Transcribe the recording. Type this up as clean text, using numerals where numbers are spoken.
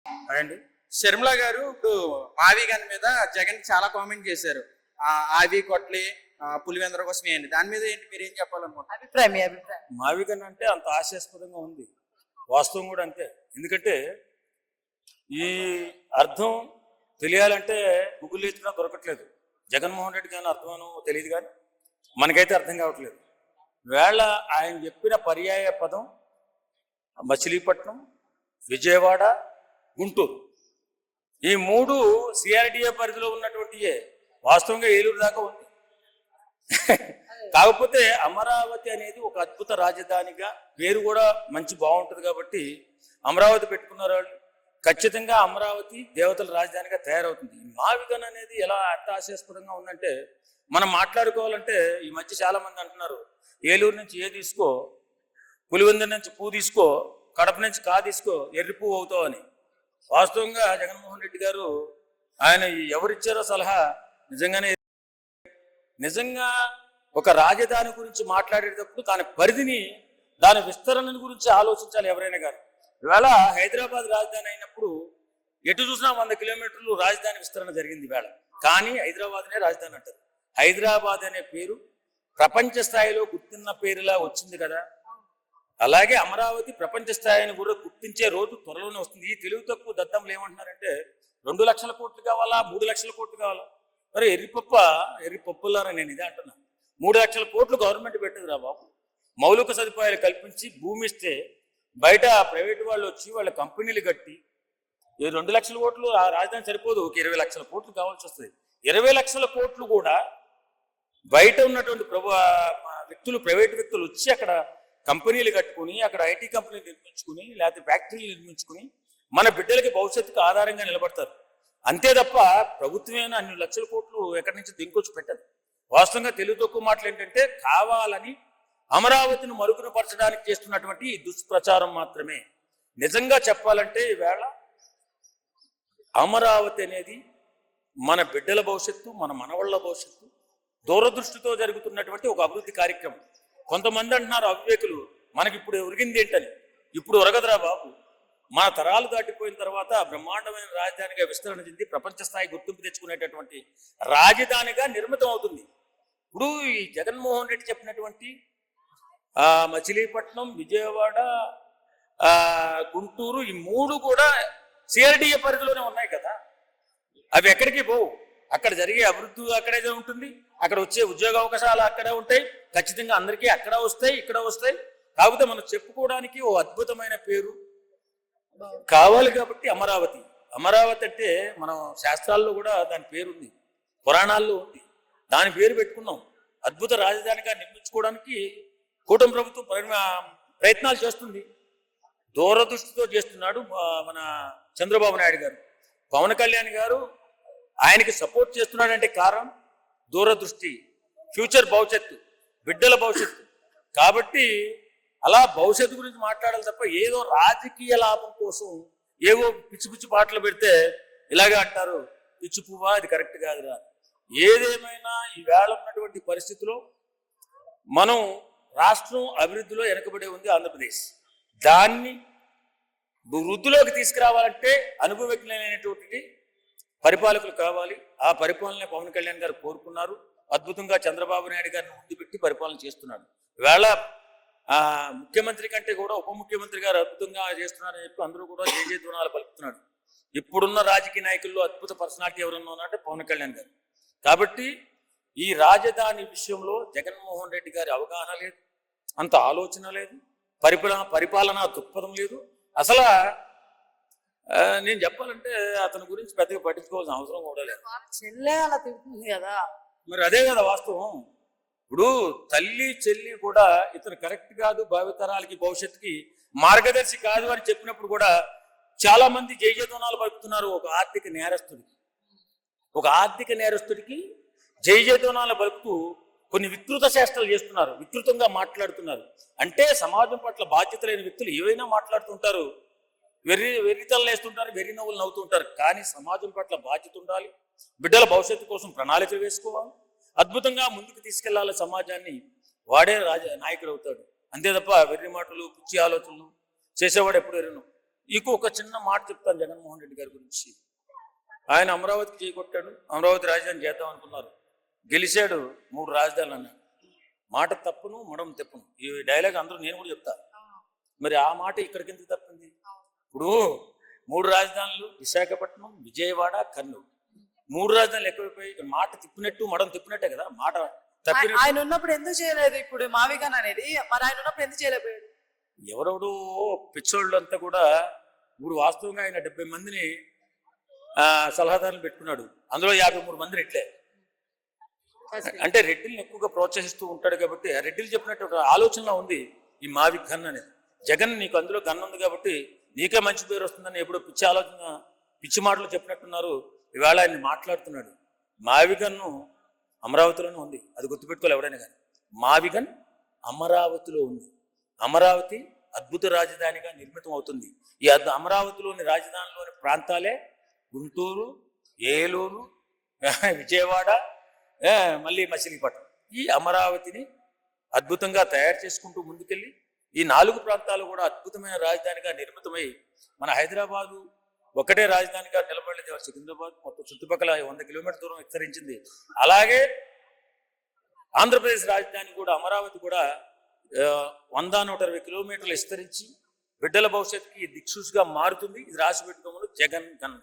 అండి శర్మిల గారు ఇప్పుడు మావి గారి మీద జగన్ చాలా కామెంట్ చేశారు. ఆవి కొట్లి పులివెందర కోసం ఏంటి దాని మీద ఏంటి మీరు ఏం చెప్పాలనుకుంటున్నారు? అభిప్రాయం మావికన్ అంటే అంత హాస్యాస్పదంగా ఉంది, వాస్తవం కూడా అంతే. ఎందుకంటే ఈ అర్థం తెలియాలంటే గూగుల్ ఎత్తుగా దొరకట్లేదు. జగన్మోహన్ రెడ్డి కానీ అర్థమనో తెలియదు, కానీ మనకైతే అర్థం కావట్లేదు. వేళ ఆయన చెప్పిన పర్యాయ పదం మచిలీపట్నం, విజయవాడ, గుంటూరు, ఈ మూడు సిఆర్డిఏ పరిధిలో ఉన్నటువంటియే. వాస్తవంగా ఏలూరు దాకా ఉంది. కాకపోతే అమరావతి అనేది ఒక అద్భుత రాజధానిగా పేరు కూడా మంచి బాగుంటుంది కాబట్టి అమరావతి పెట్టుకున్నారు వాళ్ళు. ఖచ్చితంగా అమరావతి దేవతల రాజధానిగా తయారవుతుంది. మావికన్ అనేది ఎలా అంత హాస్యాస్పదంగా ఉందంటే, మనం మాట్లాడుకోవాలంటే ఈ మధ్య చాలా మంది అంటున్నారు ఏలూరు నుంచి ఏ తీసుకో, పులివెందుల నుంచి పూ తీసుకో, కడప నుంచి కా తీసుకో, ఎర్రి పువ్వు అవుతావు అని. వాస్తవంగా జగన్మోహన్ రెడ్డి గారు ఆయన ఎవరిచ్చారో సలహా నిజంగా ఒక రాజధాని గురించి మాట్లాడేటప్పుడు దాని పరిధిని, దాని విస్తరణ గురించి ఆలోచించాలి ఎవరైనా కానీ. ఇవాళ హైదరాబాద్ రాజధాని అయినప్పుడు ఎటు చూసినా 100 కిలోమీటర్లు రాజధాని విస్తరణ జరిగింది ఇవాళ. కానీ హైదరాబాద్నే రాజధాని అంటారు. హైదరాబాద్ అనే పేరు ప్రపంచ స్థాయిలో గుర్తిన్న పేరులా వచ్చింది కదా. అలాగే అమరావతి ప్రపంచ స్థాయిని కూడా గుర్తించే రోజు త్వరలోనే వస్తుంది. ఈ తెలుగు తక్కువ దత్తములు ఏమంటున్నారంటే 2 లక్షల కోట్లు కావాలా, 3 లక్షల కోట్లు కావాలా. మరి ఎర్రిపప్పులారా నేను ఇదే అంటున్నా. 3 లక్షల కోట్లు గవర్నమెంట్ పెట్టదురా బాబు. మౌలిక సదుపాయాలు కల్పించి భూమి ఇస్తే బయట ప్రైవేటు వాళ్ళు వచ్చి వాళ్ళ కంపెనీలు కట్టి 2 లక్షల కోట్లు ఆ రాజధాని సరిపోదు, ఒక 20 లక్షల కోట్లు కావాల్సి వస్తుంది. 20 లక్షల కోట్లు కూడా బయట ఉన్నటువంటి వ్యక్తులు, ప్రైవేటు వ్యక్తులు వచ్చి అక్కడ కంపెనీలు కట్టుకుని, అక్కడ ఐటీ కంపెనీలు నిర్మించుకుని, లేకపోతే ఫ్యాక్టరీలు నిర్మించుకుని మన బిడ్డలకి భవిష్యత్తుకు ఆధారంగా నిలబడతారు. అంతే తప్ప ప్రభుత్వమైన అన్ని లక్షల కోట్లు ఎక్కడి నుంచి దింకొచ్చి పెట్టదు. వాస్తవంగా తెలుగు తక్కువ మాటలు ఏంటంటే, కావాలని అమరావతిని మరుగున పరచడానికి చేస్తున్నటువంటి దుష్ప్రచారం మాత్రమే. నిజంగా చెప్పాలంటే ఈవేళ అమరావతి అనేది మన బిడ్డల భవిష్యత్తు, మన మనవళ్ళ భవిష్యత్తు, దూరదృష్టితో జరుగుతున్నటువంటి ఒక అభివృద్ధి కార్యక్రమం. కొంతమంది అంటున్నారు అవివేకులు, మనకి ఇప్పుడు ఒరిగింది ఏంటని. ఇప్పుడు ఒరగదురా బాబు. మన తరాలు దాటిపోయిన తర్వాత బ్రహ్మాండమైన రాజధానిగా విస్తరణ చెంది ప్రపంచ స్థాయి గుర్తింపు తెచ్చుకునేటటువంటి రాజధానిగా నిర్మితం అవుతుంది. ఇప్పుడు ఈ జగన్మోహన్ రెడ్డి చెప్పినటువంటి మచిలీపట్నం, విజయవాడ, గుంటూరు, ఈ 3 కూడా సిఆర్డిఏ పరిధిలోనే ఉన్నాయి కదా. అవి ఎక్కడికి పోవు. అక్కడ జరిగే అభివృద్ధి అక్కడే ఉంటుంది, అక్కడ వచ్చే ఉద్యోగ అవకాశాలు అక్కడే ఉంటాయి. ఖచ్చితంగా అందరికీ అక్కడ వస్తాయి, ఇక్కడ వస్తాయి. కాకపోతే మనం చెప్పుకోవడానికి ఓ అద్భుతమైన పేరు కావాలి కాబట్టి అమరావతి. అమరావతి అంటే మనం శాస్త్రాల్లో కూడా దాని పేరు ఉంది, పురాణాల్లో ఉంది. దాని పేరు పెట్టుకున్నాం. అద్భుత రాజధానిగా నిర్మించుకోవడానికి కూటమి ప్రభుత్వం ప్రయత్నాలు చేస్తుంది, దూరదృష్టితో చేస్తున్నాడు మన చంద్రబాబు నాయుడు గారు. పవన్ కళ్యాణ్ గారు ఆయనకి సపోర్ట్ చేస్తున్నాడంటే కారణం దూరదృష్టి, ఫ్యూచర్ భవిష్యత్తు, బిడ్డల భవిష్యత్తు. కాబట్టి అలా భవిష్యత్తు గురించి మాట్లాడాలి తప్ప ఏదో రాజకీయ లాభం కోసం ఏవో పిచ్చి పిచ్చి పాటలు పెడితే ఇలాగే అంటారు, పిచ్చి పువ్వా, అది కరెక్ట్ కాదురా. ఏదేమైనా ఈవేళ ఉన్నటువంటి పరిస్థితిలో మనం రాష్ట్రం అభివృద్ధిలో వెనకబడి ఉంది ఆంధ్రప్రదేశ్. దాన్ని వృద్ధిలోకి తీసుకురావాలంటే అనుభవజ్ఞులైనటువంటి పరిపాలకులు కావాలి. ఆ పరిపాలన పవన్ కళ్యాణ్ గారు కోరుకున్నారు. అద్భుతంగా చంద్రబాబు నాయుడు గారిని ముందు పెట్టి పరిపాలన చేస్తున్నాడు. ఈవేళ ముఖ్యమంత్రి కంటే కూడా ఉప ముఖ్యమంత్రి గారు అద్భుతంగా చేస్తున్నారని చెప్పి అందరూ కూడా జయజయధ్వానాలు పలుకుతున్నాడు. ఇప్పుడున్న రాజకీయ నాయకుల్లో అద్భుత పర్సనాలిటీ ఎవరన్నా ఉన్నారంటే పవన్ కళ్యాణ్ గారు. కాబట్టి ఈ రాజధాని విషయంలో జగన్మోహన్ రెడ్డి గారి అవగాహన లేదు, అంత ఆలోచన లేదు, పరిపాలనా దృక్పథం లేదు. అసలు నేను చెప్పాలంటే అతని గురించి పెద్దగా పట్టించుకోవాల్సిన అవసరం కూడా లేదు. చెల్లె అలా తిరుగుతుంది కదా, మరి అదే కదా వాస్తవం. ఇప్పుడు తల్లి చెల్లి కూడా ఇతను కరెక్ట్ కాదు, భావితరాలకి భవిష్యత్తుకి మార్గదర్శి కాదు అని చెప్పినప్పుడు కూడా చాలా మంది జయజయధ్వానాలు పలుకుతున్నారు. ఒక ఆర్థిక నేరస్తుడికి జయజయధ్వానాలు పలుకుతూ కొన్ని వికృత చేష్టలు చేస్తున్నారు, వికృతంగా మాట్లాడుతున్నారు. అంటే సమాజం పట్ల బాధ్యత లేని వ్యక్తులు ఏవైనా మాట్లాడుతుంటారు, వెర్రితలు వేస్తుంటారు, వెర్రి నవ్వులు నవ్వుతుంటారు. కానీ సమాజం పట్ల బాధ్యత ఉండాలి, బిడ్డల భవిష్యత్తు కోసం ప్రణాళికలు వేసుకోవాలి, అద్భుతంగా ముందుకు తీసుకెళ్లాలి సమాజాన్ని. వాడే నాయకుడు అవుతాడు. అంతే తప్ప వెర్రి మాటలు, పిచ్చి ఆలోచనలు చేసేవాడు ఎప్పుడు ఎరును. ఇంకొక చిన్న మాట చెప్తాను జగన్మోహన్ రెడ్డి గారి గురించి. ఆయన అమరావతికి చేకొట్టాడు, అమరావతి రాజధాని చేద్దాం అనుకున్నారు, గెలిచాడు, 3 రాజధానులు అన్నాడు. మాట తప్పును మడం తెప్పును, ఈ డైలాగ్ అందరూ నేను కూడా చెప్తా. మరి ఆ మాట ఇక్కడికి ఎందుకు తప్పింది? ఇప్పుడు 3 రాజధానులు విశాఖపట్నం, విజయవాడ, కర్నూలు, 3 రాజధానులు ఎక్కువైపోయి మాట తిప్పినట్టు మడం తిప్పినట్టే కదా. మాట తప్పినట్టు ఆయన ఉన్నప్పుడు ఎందుకు చేయలేదు ఇప్పుడు మావిగన్ అనేది? మరి ఆయన ఉన్నప్పుడు ఎందుకు చేయలేకపోయాడు? ఎవరెవడు పిచ్చోళ్ళు అంతా కూడా. ఇప్పుడు వాస్తవంగా ఆయన 70 మందిని సలహాదారులు పెట్టుకున్నాడు, అందులో 53 మంది రెడ్లే. అంటే రెడ్డిల్ని ఎక్కువగా ప్రోత్సహిస్తూ ఉంటాడు కాబట్టి ఆ రెడ్డిలు చెప్పినట్టు ఒక ఆలోచనలో ఉంది ఈ మావి గన్ అనేది. జగన్ నీకు అందులో గన్ ఉంది కాబట్టి నీకే మంచి పేరు వస్తుందని ఎప్పుడో పిచ్చి ఆలోచన, పిచ్చి మాటలు చెప్పినట్టున్నారు. ఇవాళ ఆయన మాట్లాడుతున్నాడు. మావిగన్ను అమరావతిలోనే ఉంది, అది గుర్తుపెట్టుకోవాలి ఎవరైనా కానీ. మావిగన్ అమరావతిలో ఉంది. అమరావతి అద్భుత రాజధానిగా నిర్మితం అవుతుంది. ఈ అమరావతిలోని రాజధానిలోని ప్రాంతాలే గుంటూరు, ఏలూరు, విజయవాడ, మళ్ళీ మచిలీపట్నం. ఈ అమరావతిని అద్భుతంగా తయారు చేసుకుంటూ ముందుకెళ్ళి ఈ 4 ప్రాంతాలు కూడా అద్భుతమైన రాజధానిగా నిర్మితమై మన హైదరాబాదు ఒకటే రాజధానిగా నిలబడలేదు. సికింద్రాబాద్ మొత్తం చుట్టుపక్కల 100 కిలోమీటర్ల దూరం విస్తరించింది. అలాగే ఆంధ్రప్రదేశ్ రాజధాని కూడా అమరావతి కూడా 100-120 కిలోమీటర్లు విస్తరించి బిడ్డల భవిష్యత్తుకి దిక్సూచిగా మారుతుంది. ఇది రాసి పెట్టుకోమని జగన్ గన్.